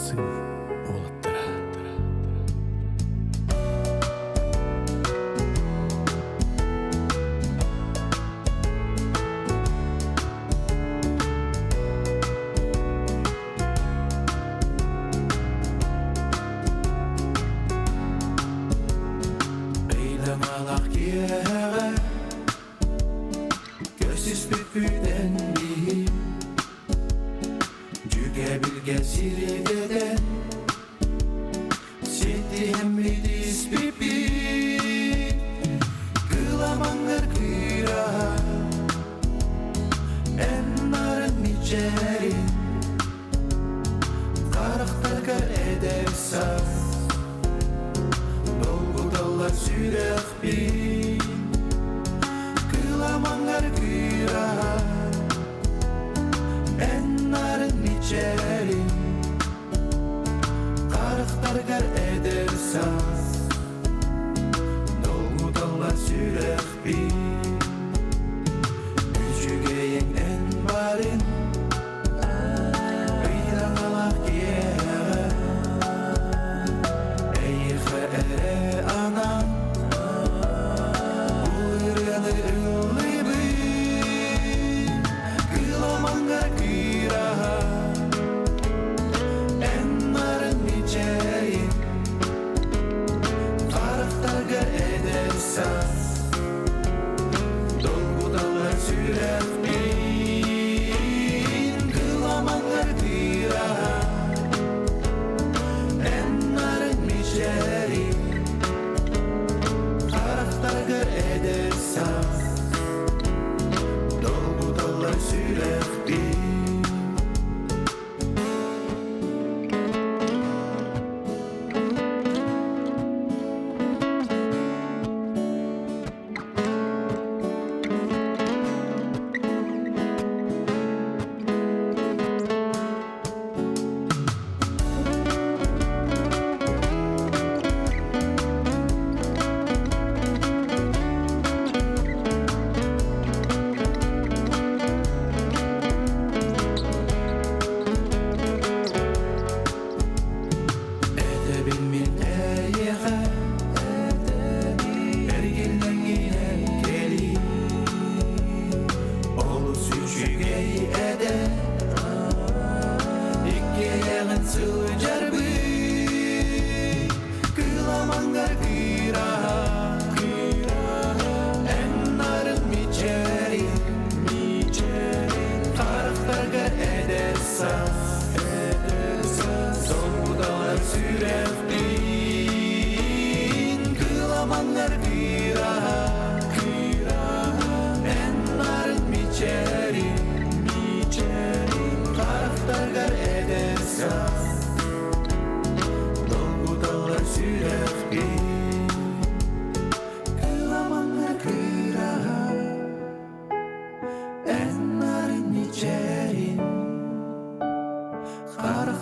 сын болаттыра. Malak kiyere Gözsüz büpüden bir Cüge bilge sirideden Seti hemmidis pipi Kılamangır kıyra Enların içerin Karakter eder saz Sürek bin Kılamanlar kıyra Enların içerin Karakter eder saz Dolgu dallar sürek bin Ücügeyin en barin Kıyran alak yere Eyhe ere anam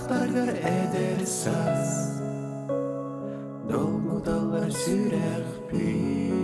Karakter eder saz Dolgu dallar sürer bir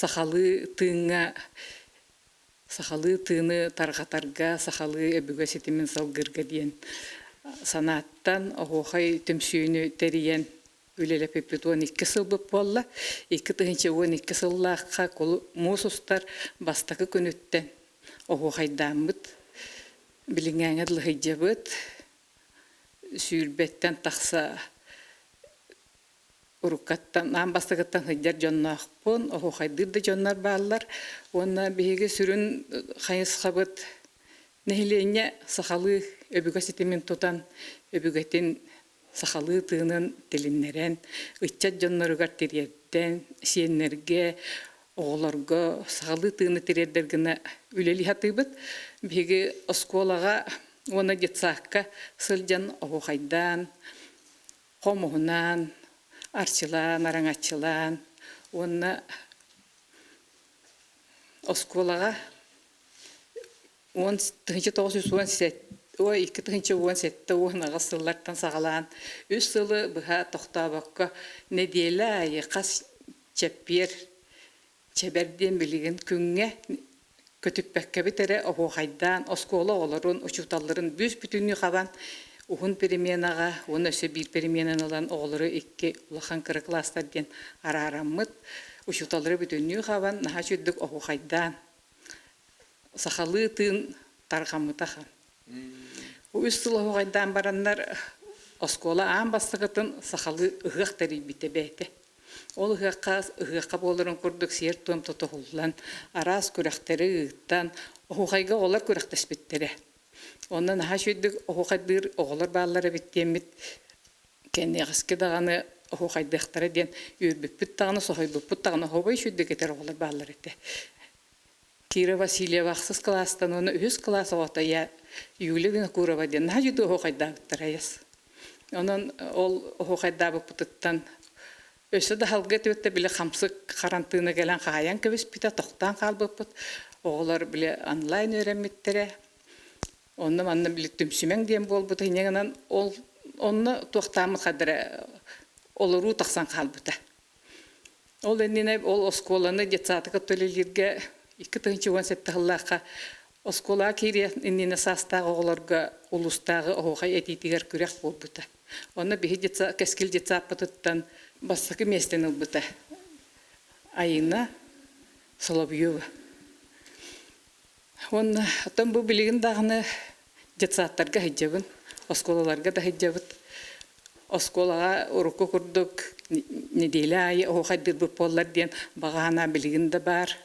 сахалы тыыңа сахалы тыыны таргатарга сахалы эбүгө сетимен салгырга диен санааттан охохай төмсүүнү териен үлелеп эпитуан 2 сылбып болла 2 тыгынча 12 сыллаакка кол мусустар бастакы көнүттен охохайдаамыт билиңәңе лыһыйжабыт сүүрбеттен тахса уруккаттан амбастагаттан хыджар жоннахпын охохайдыр да жоннар баалар онна биһиге сүрүн хайысхабыт нехилене сахалы өбүгө ситимен тутан өбүгөтин сахалы тыынын телиннерен ыччат жонноругар терьерден сиеннерге оголорго сахалы тыыны терьердергина үлели хатыбыт биһиге осколага оны жетсаакка сылжан охохайдан хомуһунан арчылан, араңачылан, онна осколага 1917 ой 2017 уонага сыллартан сагалаан үс сылы быха тохтабакка неделя кас чеппер чеберден билген күнгө көтүппекке битере охохайдан оскола олорун учуталларын бүс бүтүнү кабан Ухун переменага, он өсө бир переменаны алан оғылыры 2 улахан кыры класстар ден арараммыт, учуталары бүтүнү хаван, наха чүрдік оғуқайдан, сахалы тыын тарғамытахан. Үс сыл оғуқайдан барандар оскола аң бастығытын сахалы ұғық тәрі біте бәйті. Ол ұғыққа болырын күрдік сер туым тұтығылдан, арас көріқтері ұғыттан, оғуқайға олар көріқтеспеттері. Ондан хашүйдік оғуқайдыр оғылар бағалары біттемет кәне ғыске дағаны оғуқайдықтары ден үйірбіппіт тағаны соғайбіппіт тағаны оғубай шүйдік етер оғылар бағалар еті. Кира Васильева ақсыз кластан оны өз класс оғыта я үйілігіні көріва ден хашүйді оғуқайдағыттар айыз. Онан ол оғуқайдағыптыттан өсі да халғы өтті білі қамсы қарантыны келен қағаян көбіс біті тоқтан қалбыппыт. Оғылар білі онлайн өреметтері. Онны манны билет төмсүмәң дем болбута инегенен ол онны тоқтамы кадыры олору тақсан қалбыта. Ол энне ол осколаны детсатыга төлелерге 2017 жылларга оскола кире энне састагы оголорга улустагы огай этитигер күрәк болбута. Онны бихи детса кескил детсапытыттан бассакы местен болбута. Айына Соловьева. Онна атам бу билеген дагыны детсаттарга хиджабын, осколаларга да хиджабыт. Осколага уруку курдук неделя ай охайдыр бу поллар ден багана билеген да бар.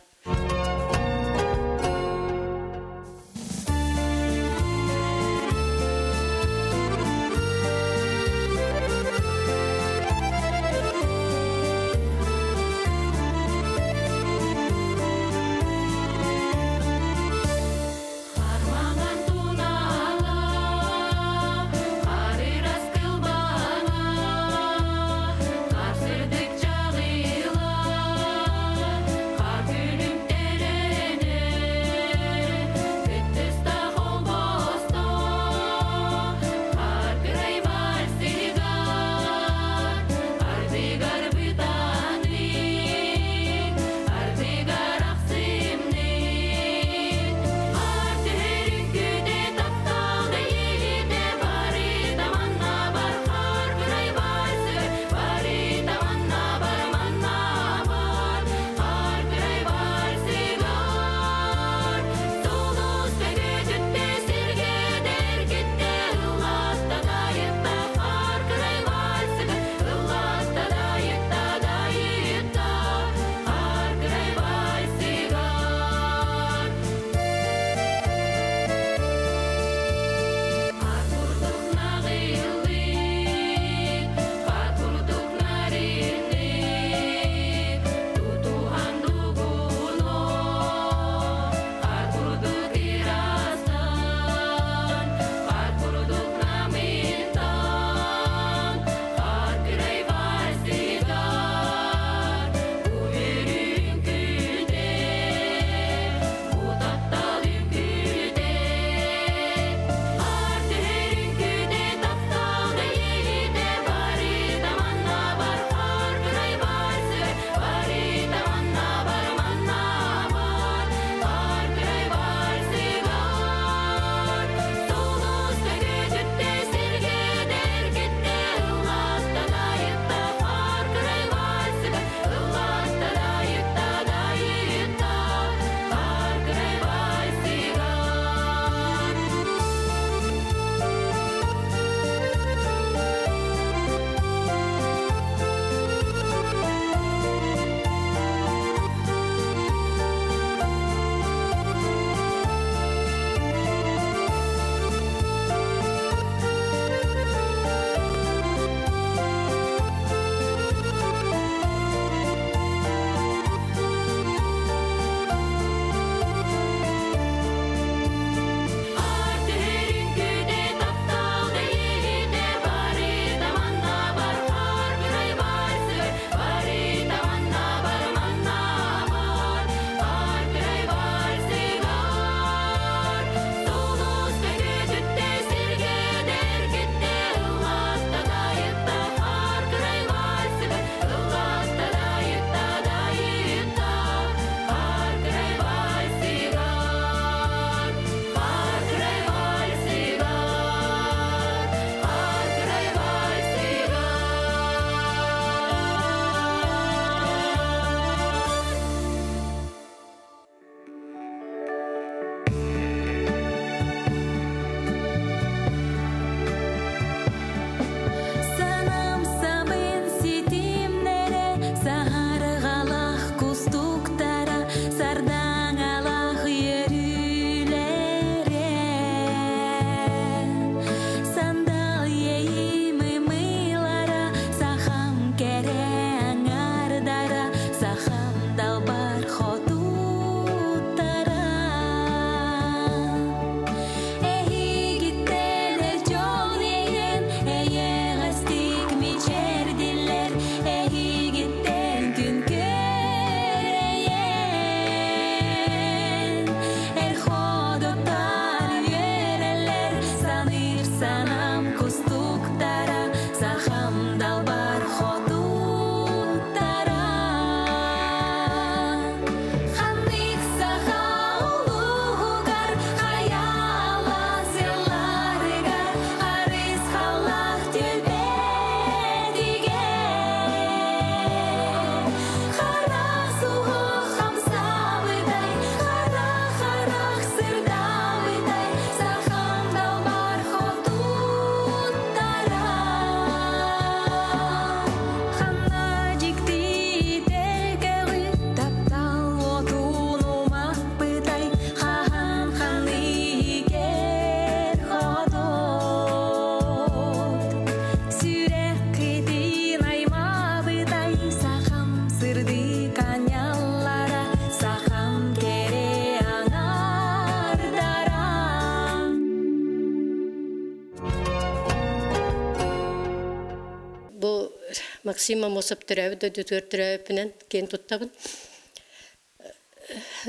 Максима Мосоп төрәбі да дүтөр төрәбінен кен туттабын.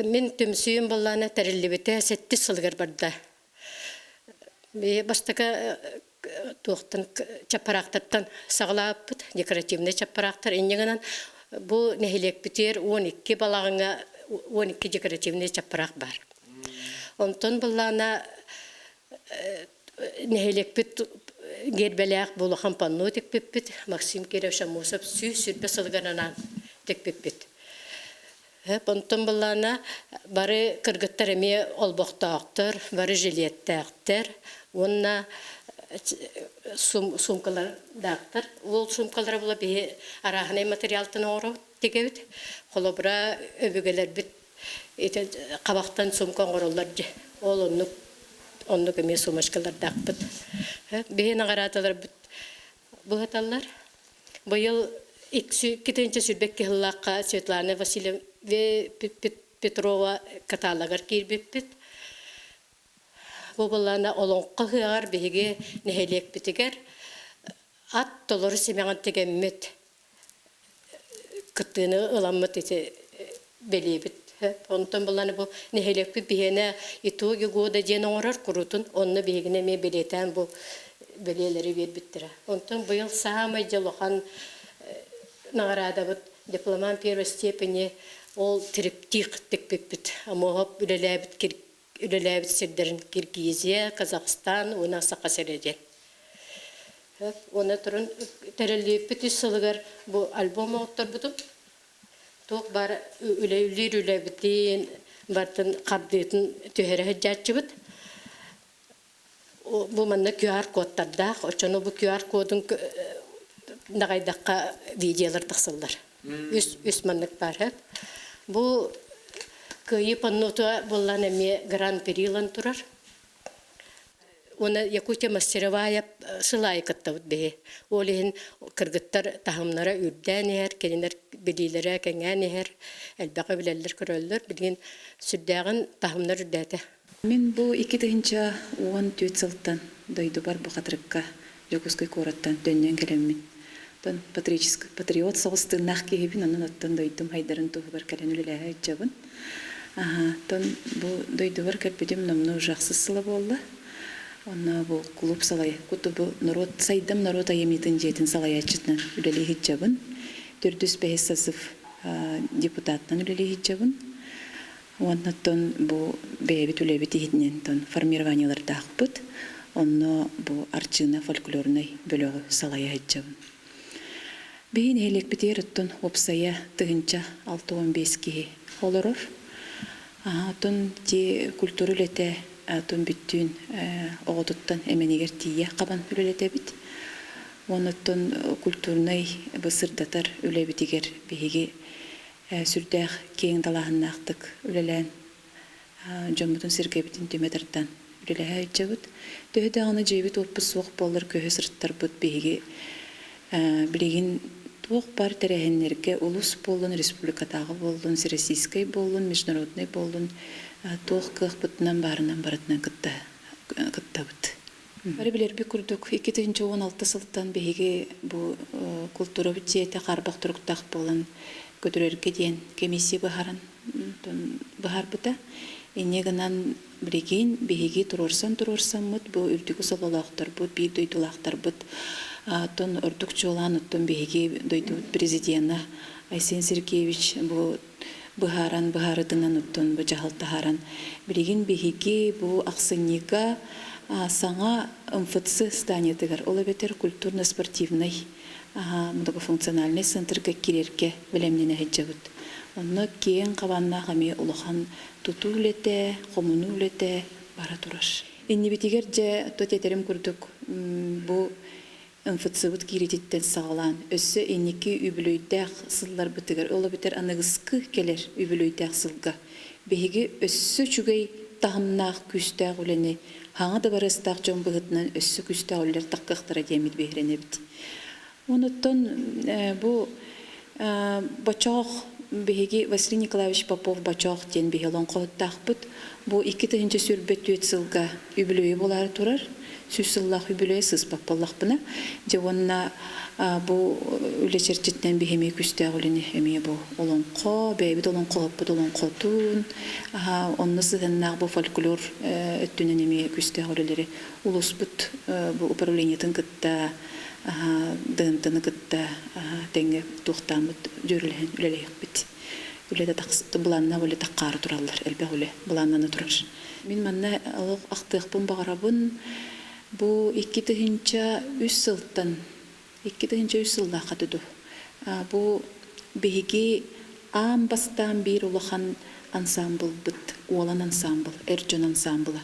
Мен төмсүйім болланы тәрілібіті сәтті сылғыр барды. Бастыға туқтан чапарақтаттан сағылап бұд, декоративный чапарақтар. Енегінен бұл нәхелек бітер 12 балағыңа 12 декоративный чапарақ бар. Онтон болланы нәхелек біт гербеләк болу қампанну тек беппет. Максим Керевша Мосоп сүрбе сылғанынан тек беппет. Онтон болланы бары кыргыттар эме олбоқтақтыр, бары жилеттақтыр. Онна сумкалар дақтыр. Ол сумкалар бола бе арахынай материалтын оғыру дегевет. Қолыбыра өбігелер біт қабақтан сумкан ғырылар же. Ол оннық эме сумашкалар дақпыт. Бейін ағараталар біт бұғаталар. Бұйыл 2-нче сүрбекке хыллаққа Светлана Васильевна Петрова каталагар кирбеппит. Бобалана олонққа хыгар беге нехелек битигер. Ат толору семян тегеммет. Кытыны ыламмыт ете белебит. Онтон баланы бу нехелек бигене итоги года ден оңорар курутун, онны бегене ме белетен бу белелери бербиттира. Онтон быйыл самый жалохан награда бут дипломан первой степени ол триптих текпеппит. Амоғап үлеләбіт сердерін Киргизия, Казахстан, оны сақа середен. Оны тұрын тәрелеппет үсілігер бұл альбом оғыттар бұдым. Тоқ бар үлелер бартын қабдетін түйері жәтші бұд. Бұл манна QR кодтардақ, очаны бұл QR кодын нағайдаққа видеолар тақсылдар. Үс маннық бар. Бұл күйіп аннотуа болан әме гран-перилан тұрар. Оны Якутия мастеровая сылай кыттабыт бе. Олеген кыргыттар тахымнара үрдән әр, кенелер білейлері кәңән әр, әлбәқі білелер көрөлдер, білген сүрдәғын тахымнар үрдәді. Мен бұл 2-10 сылттан дойду бар бұқатырыққа Жокускай кораттан дөннен келеммін. Патриот соғысты нақ кейбін, оның оттан дойдым хайдарын туғы бар кәлен үліләға өтчабын. Бұл дойду бар кәлпедем намны жақсы сылы болды. Оны бұл клуб салай. Құты бұл сайдам народ айеметін жетін салай әтчітінен үлілі хитчабын. 405 сазыв депутатынан үлілі хитчабын. Оннаттан бұл бәйбет үләбет ехетінен формированиялар дақпыт. Оны бұл арчына фольклорный бөлігі салай әтчабын. Бейін әлек бітер ұттын опсая тұғынша 6-15 кей олырыр. Тұн де культур үлеті тұн бүттін оғытыттан әменегер тие қабан үлелеті біт. Оны тұн культурнай бұсырдатар үлебітігер бейге сүрдәқ кейін далағын ақтық үлелән жомбытын сіргебітін төметардан үлеләға өтчі бұд. Төхі дағыны жейбіт оппы соқ болыр көйі сұрттар бұд бейге білеген туық бар тәрәхенлерге улус болын, республикатағы болын, российской болын, международный болын, туық қық бұтынан барынан барытынан қытта бұд. Бәрі білер бі күрдік 2016 сылттан бейге бұл культура бітсеті қарбақ тұрықтақ болын көтірерге ден комиссия бұхар бұта. Енегінен білеген бейге тұрорсан мұд, бұл үлдігі солалақтар бұд, бейг дойдулақтар бұд. Тон ордук чолан оттон беге дойду президентна Айсен Сергеевич бу быхарытынан оттон бу жахалтахаран билеген беге бу аксыннига саңа МФЦ станиятыгар ола бетер культурно-спортивный многофункциональный центрга кирерке билемнене хеджабыт. Онно кең кабанна хами улахан туту үлете, комуну үлете бара тураш. Энни битигер же тотетерим курдук бу МФЦ-быт кирететтен сағалан. Өссі енекі үбілөйдәқ сыллар бұтығыр. Ола бітер анығысқы келер үбілөйдәқ сылға. Беге өссі чүгей тағымнақ күстәқ үлені. Хаңа да барыстақ жон бұғытынан өссі күстәқ үлер таққықтыра демет бейрене біт. Оныттан бұл бачақ беги Василий Николаевич Попов бачок тен бехелон коттахпыт. Бу 2-нче сүрбет түйетсылга үбүлөй болар турар. Сүсыллах үбүлөй сыспак боллахпына. Жевонна бу үлечерчиттен бехеме күстөгүлүнү эме бу олонко, бейбит олонко бут олонкотун. Онны сыдыннак бу фольклор өттүнөн эме күстөгүлүлөрү улуспут бу управлениятын кытта дынтыны кытта теңге тухтамыт жүрүлген үлелейик бит. Үледе тақсты буланна үле таққары тураллар, әлбе үле буланнаны турар. Мен манна алып ақтықпын бағарабын, бу 2-нче үсылтан, 2-нче үсылда қатыду. Бу беги ам бастан бир улахан ансамбл бит, уолан ансамбл, эрджон ансамбла.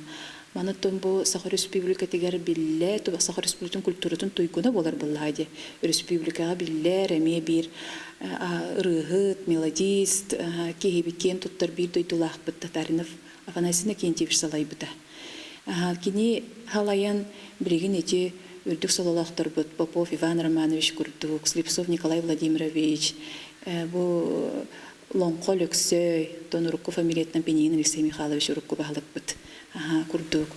Манаттон бу Сахар Республика тегер билле, то Сахар Республикатын культуратын туйгуна болар буллади. Республикага билле реме бир рыгыт, мелодист, кехибикен туттар бир дойтулах битта Таринов Афанасьевна Кентьевич салай бита. Кини халаян бригин эти үрдүк салалахтар бит Попов Иван Романович Курдук, Слепцов Николай Владимирович, бу Лонко Лексей, тон Рукко фамилиятна Пенин Алексей Михайлович Рукко бахлык бит. Курдук.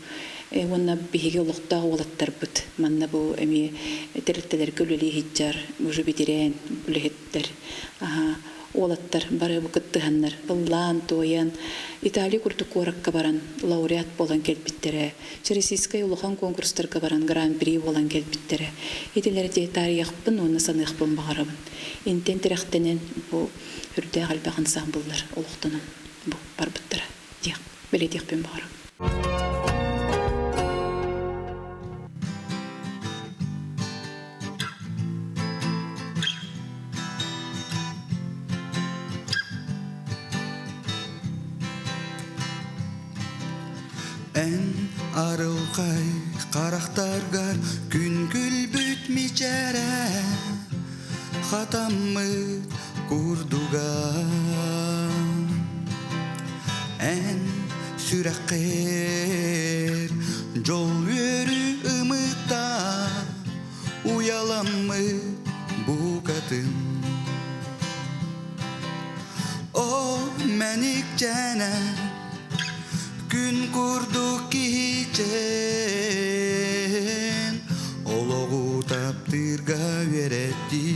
Онна биһиге улуктаа олаттар бит. Манна бу эми тереттелер көлөли хиджар, уже битерен үлехеттер. Олаттар бары бу кыттыганнар. Буллан тоян Италия курдукоракка баран лауреат болан келбиттере. Российская улухан конкурстарга баран гран-при болан келбиттере. Этелерде тарихпын, онна саныхпын багарабын. Интен терехтенен бу үрдө албаган самбыллар улуктанын бу барбыттара. Дияк, белетикпен багарабын. En arılgay qaraqtargar gün gülbüt miçere Xatamı kurduga En sürekler Jol yürü ımıkta Uyalanmı bu kadın O menik cennet Gün kurduk içen Oloğu taptırga veretti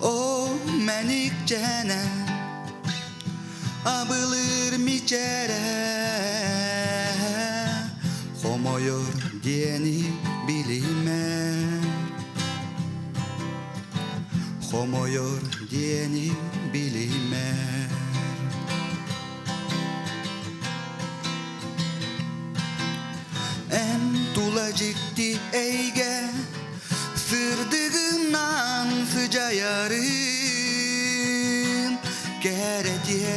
O menik cennet Abılır miçere Homoyor diyeni bilime Homoyor diyeni bilime En tulacıktı eyge Sırdığından sıca yarın Gerediyen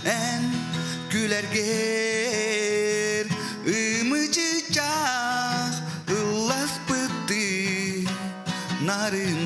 En gülerger Imıcı çağ Illas pıttı Narın